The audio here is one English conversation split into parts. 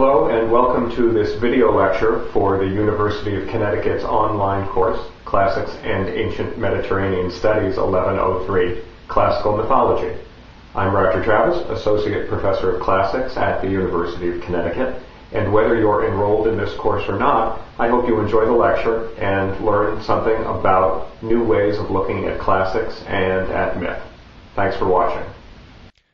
Hello and welcome to this video lecture for the University of Connecticut's online course, Classics and Ancient Mediterranean Studies 1103, Classical Mythology. I'm Roger Travis, Associate Professor of Classics at the University of Connecticut, and whether you're enrolled in this course or not, I hope you enjoy the lecture and learn something about new ways of looking at classics and at myth. Thanks for watching.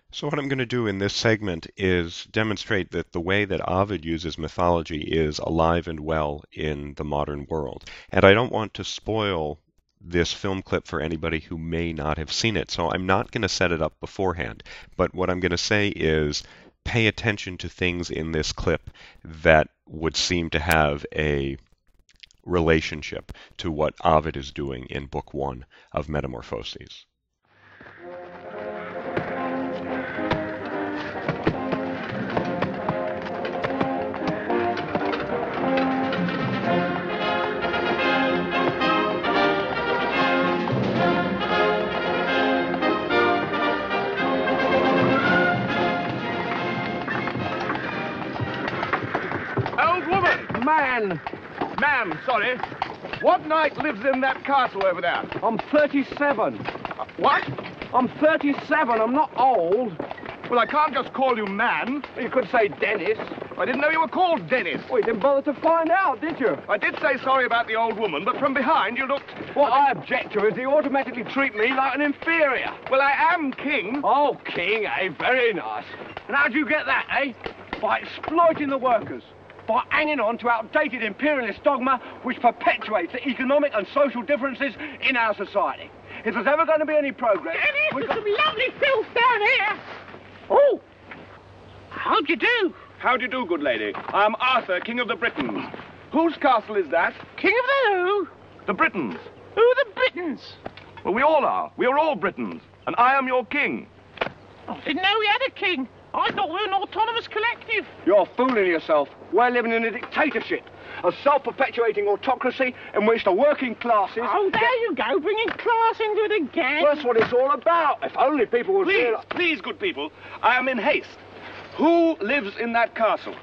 So what I'm going to do in this segment is demonstrate that the way that Ovid uses mythology is alive and well in the modern world. And I don't want to spoil this film clip for anybody who may not have seen it, so I'm not going to set it up beforehand. But what I'm going to say is pay attention to things in this clip that would seem to have a relationship to what Ovid is doing in Book 1 of Metamorphoses. Ma'am, sorry. What knight lives in that castle over there? I'm 37. What? I'm 37. I'm not old. Well, I can't just call you man. You could say Dennis. I didn't know you were called Dennis. Well, you didn't bother to find out, did you? I did say sorry about the old woman, but from behind you looked... What I object to is they automatically treat me like an inferior. Well, I am king. Oh, king, eh? Very nice. And how'd you get that, eh? By exploiting the workers. By hanging on to outdated imperialist dogma which perpetuates the economic and social differences in our society. If there's ever going to be any progress... Dennis, there's some lovely filth down here. Oh, how do you do? How do you do, good lady? I am Arthur, King of the Britons. Whose castle is that? King of the who? The Britons. Who are the Britons? Well, we all are. We are all Britons. And I am your king. I didn't know we had a king. I thought we were an autonomous collective. You're fooling yourself. We're living in a dictatorship, a self-perpetuating autocracy in which the working classes... Oh, there you go, bringing class into it again. Well, that's what it's all about. If only people would... Please, good people, I am in haste. Who lives in that castle?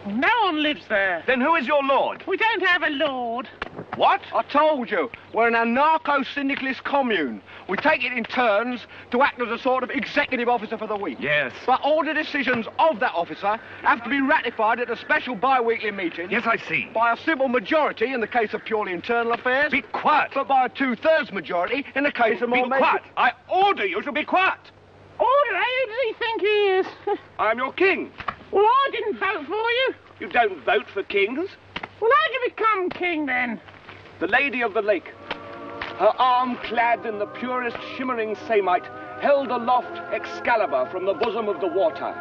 No one lives there. Then who is your lord? We don't have a lord. What? I told you, we're an anarcho-syndicalist commune. We take it in turns to act as a sort of executive officer for the week. Yes. But all the decisions of that officer have to be ratified at a special bi-weekly meeting. Yes, I see. By a simple majority in the case of purely internal affairs. Be quiet. But by a two-thirds majority in the case of more... Be quiet. I order you to be quiet. Order, who does he think he is? I am your king. Well, I didn't vote for you. You don't vote for kings. Well, how'd you become king, then? The Lady of the Lake, her arm clad in the purest shimmering samite, held aloft Excalibur from the bosom of the water,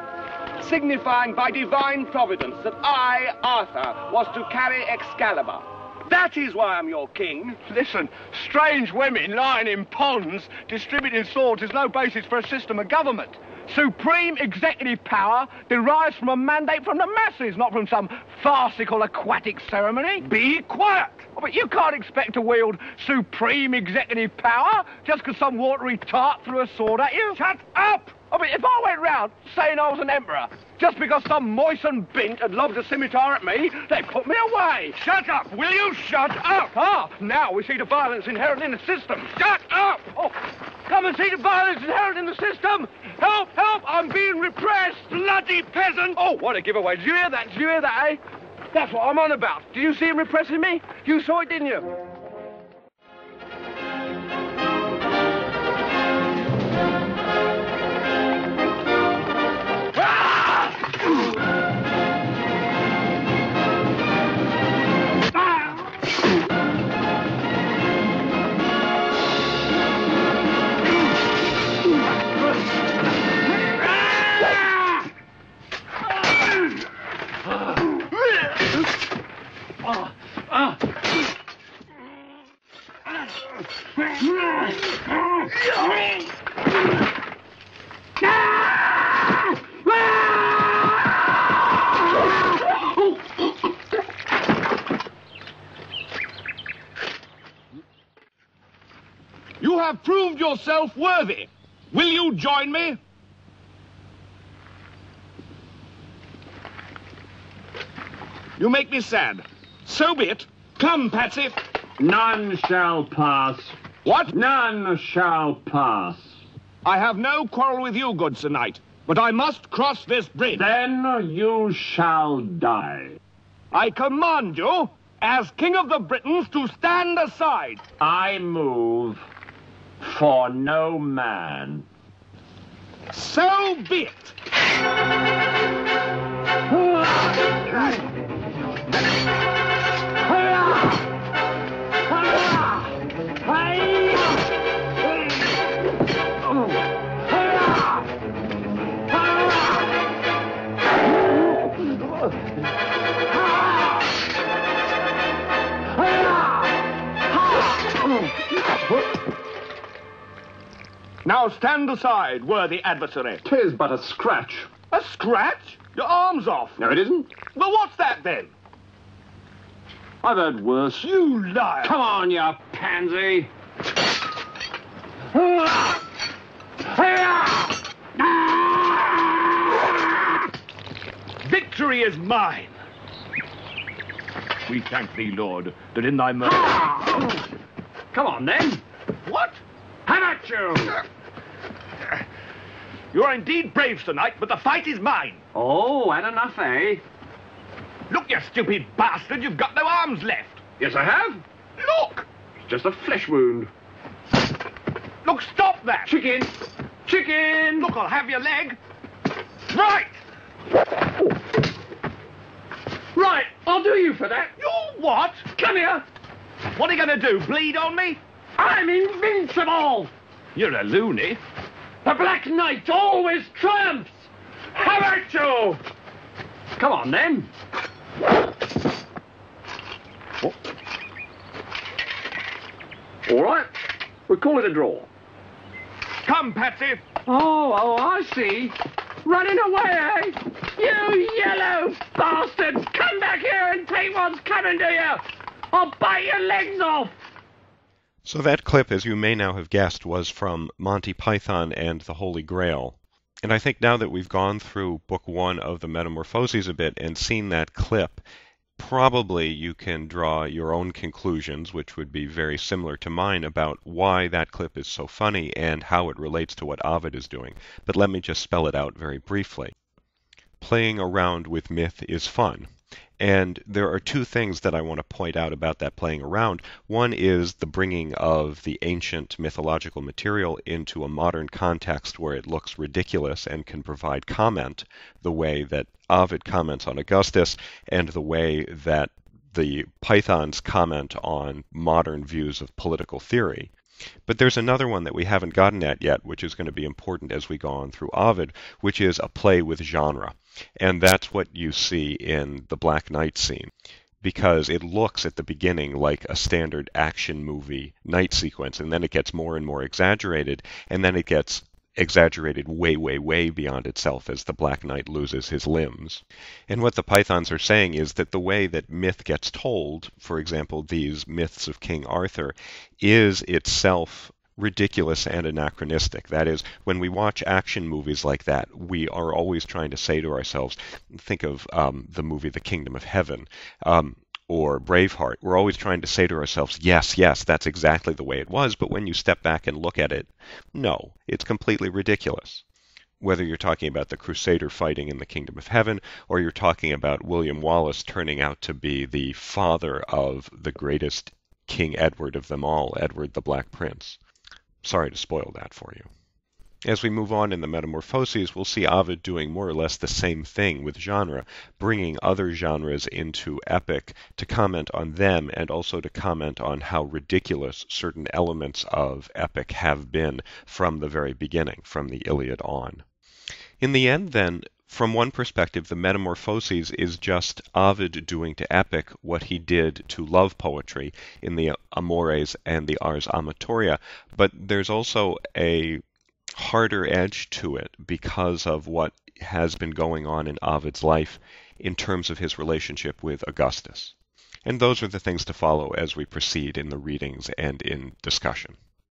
signifying by divine providence that I, Arthur, was to carry Excalibur. That is why I'm your king. Listen, strange women lying in ponds distributing swords is no basis for a system of government. Supreme executive power derives from a mandate from the masses, not from some farcical aquatic ceremony. Be quiet! Oh, but you can't expect to wield supreme executive power just because some watery tart threw a sword at you. Shut up! I mean, if I went round saying I was an emperor, just because some moistened bint had lobbed a scimitar at me, they'd put me away. Shut up! Will you shut up? Ah, now we see the violence inherent in the system. Shut up! Oh, come and see the violence inherent in the system. Help, help, I'm being repressed. Bloody peasant! Oh, what a giveaway. Did you hear that? Did you hear that, eh? That's what I'm on about. Did you see him repressing me? You saw it, didn't you? You have proved yourself worthy. Will you join me? You make me sad. So be it. Come, Patsy. None shall pass. What? None shall pass. I have no quarrel with you, good Sir Knight, but I must cross this bridge. Then you shall die. I command you, as King of the Britons, to stand aside. I move for no man. So be it. Now stand aside, worthy adversary. 'Tis but a scratch. A scratch? Your arm's off. No, it isn't. Well, what's that then? I've heard worse. You liar. Come on, you pansy. Victory is mine. We thank thee, Lord, that in thy mercy... Come on, then. What? How about you? You are indeed brave, Sir Knight, but the fight is mine. Oh, had enough, eh? Look, you stupid bastard, you've got no arms left. Yes, I have. Look! It's just a flesh wound. Look, stop that! Chicken! Chicken! Look, I'll have your leg. Right! Right, I'll do you for that. You what? Come here. What are you going to do, bleed on me? I'm invincible. You're a loony. The Black Knight always triumphs. How about you? Come on, then. Oh. All right, we'll call it a draw. Come, Patsy. Oh, I see. Running away, eh? You yellow bastards! Come back here and take what's coming to you! I'll bite your legs off! So that clip, as you may now have guessed, was from Monty Python and the Holy Grail. And I think now that we've gone through Book 1 of the Metamorphoses a bit and seen that clip, probably you can draw your own conclusions, which would be very similar to mine, about why that clip is so funny and how it relates to what Ovid is doing. But let me just spell it out very briefly. Playing around with myth is fun. And there are two things that I want to point out about that playing around. One is the bringing of the ancient mythological material into a modern context where it looks ridiculous and can provide comment, the way that Ovid comments on Augustus and the way that the Pythons comment on modern views of political theory. But there's another one that we haven't gotten at yet, which is going to be important as we go on through Ovid, which is a play with genre. And that's what you see in the Black Knight scene, because it looks at the beginning like a standard action movie night sequence, and then it gets more and more exaggerated, and then it gets exaggerated way, way, way beyond itself as the Black Knight loses his limbs. And what the Pythons are saying is that the way that myth gets told, for example, these myths of King Arthur, is itself ridiculous and anachronistic. That is, when we watch action movies like that, we are always trying to say to ourselves, think of the movie The Kingdom of Heaven, or Braveheart. We're always trying to say to ourselves, yes, yes, that's exactly the way it was, but when you step back and look at it, no, it's completely ridiculous. Whether you're talking about the Crusader fighting in the Kingdom of Heaven, or you're talking about William Wallace turning out to be the father of the greatest King Edward of them all, Edward the Black Prince. Sorry to spoil that for you. As we move on in the Metamorphoses, we'll see Ovid doing more or less the same thing with genre, bringing other genres into epic to comment on them and also to comment on how ridiculous certain elements of epic have been from the very beginning, from the Iliad on. In the end, then, from one perspective, the Metamorphoses is just Ovid doing to epic what he did to love poetry in the Amores and the Ars Amatoria, but there's also a harder edge to it because of what has been going on in Ovid's life in terms of his relationship with Augustus. And those are the things to follow as we proceed in the readings and in discussion.